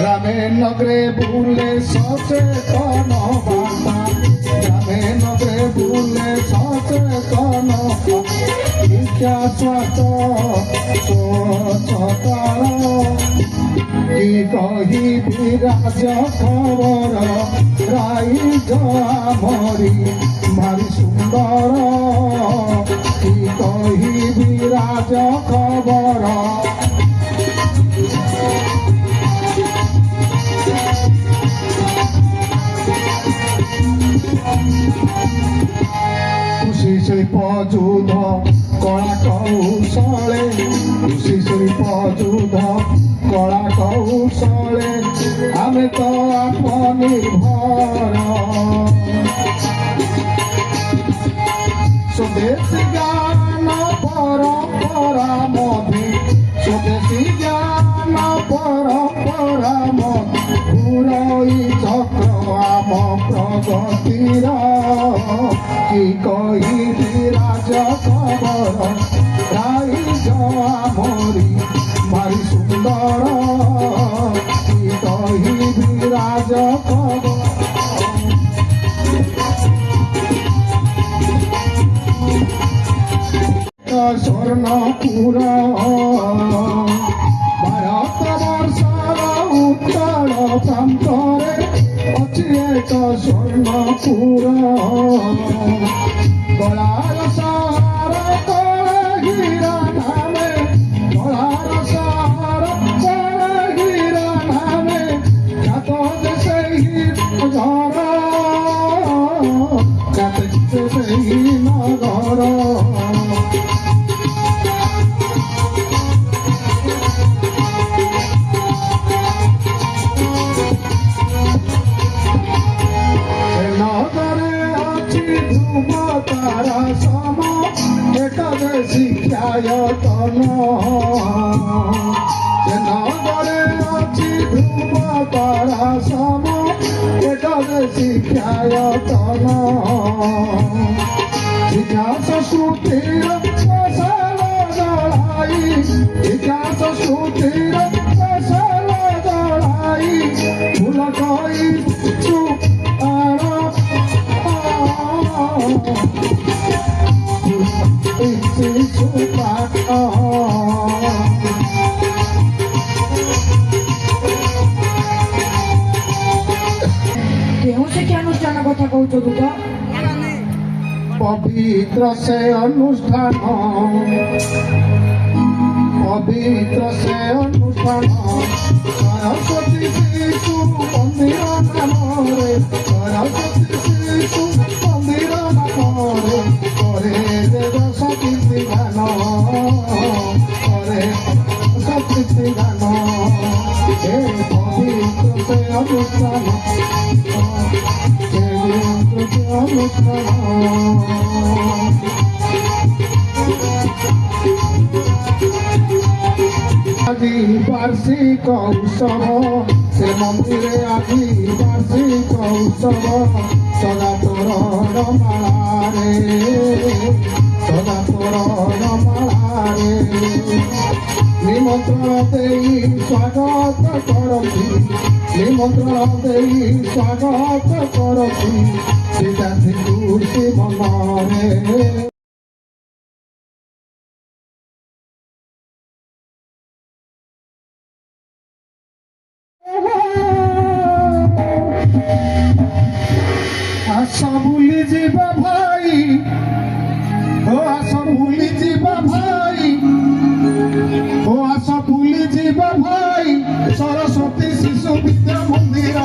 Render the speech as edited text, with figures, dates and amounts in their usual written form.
গ্রামে নগরে ভুলে সচেতন বাবা, গ্রামে নগরে ভুলে সচেতন শিক্ষা স্বচ্ছতার কি কহিবি রাজ খবর রাইজ আমরি ভারি সুন্দর কি কহিবি রাজ খবর শিল্প যুদ্ধ কলা কৌশলে কৃষি শিল্প যুদ্ধ কলা কৌশলে আমি তো আত্মনির্ভর স্বদেশী জ্ঞান পরম্পরা মধ্যে স্বদেশী জ্ঞান পরম্পরা মধ্যে ঘুরই চক্র আম প্রগতির কি কহিবি রাজ খবর রাইজ আমরি ভারি সুন্দর কি কহিবি রাজ খবর স্বর্ণপুর ভারত বর্ষর উত্তর প্রান্তরে ଅଛି ଏକ ସ୍ୱର୍ଣ୍ଣପୁର କଳାର ସହର କଳାଗିରା ନାମେ କଳାର ସହର କଳାଗିରା ନାମେ ଖ୍ୟାତ ଯେ ସେହି ଘର ଖ୍ୟାତ ଯେ ସେହି ନଗର তারা সম একাদে শিক্ষায়তন নগরে অছি ধ্রুব তারা সম একাদে শিক্ষায়তন বিকাশ শ্রুতির ফসল জড়াই বিকাশ শ্রুতির ফসল জড়াই ফুল কই কথা কৌছ দুটো পবিত্র সে অনুষ্ঠান পবিত্র সে অনুষ্ঠান সরস্বতী শিশু মন্দির নামরে সরস্বতী শিশু মন্দির নামরে করে দেব সতীর্থী গান করে সতীর্থী গান হে পবিত্র সে অনুষ্ঠান আজি বার্ষিক উৎসব সে মন্দিরে আজি বার্ষিক উৎসব সদা তোর রমারে সদা তোর রমারে নিমন্ত্রণ দেই স্বাগত করছি নিমন্ত্রণ দেই স্বাগত করছি সেটা খুশি মনে আস ভুলি ଯିବା ভাই ও আস ভুলি ଯିବା ভাই ও আস ভুলি ଯିବା ভাই সরস্বতী শিশু বিদ্যা মন্দির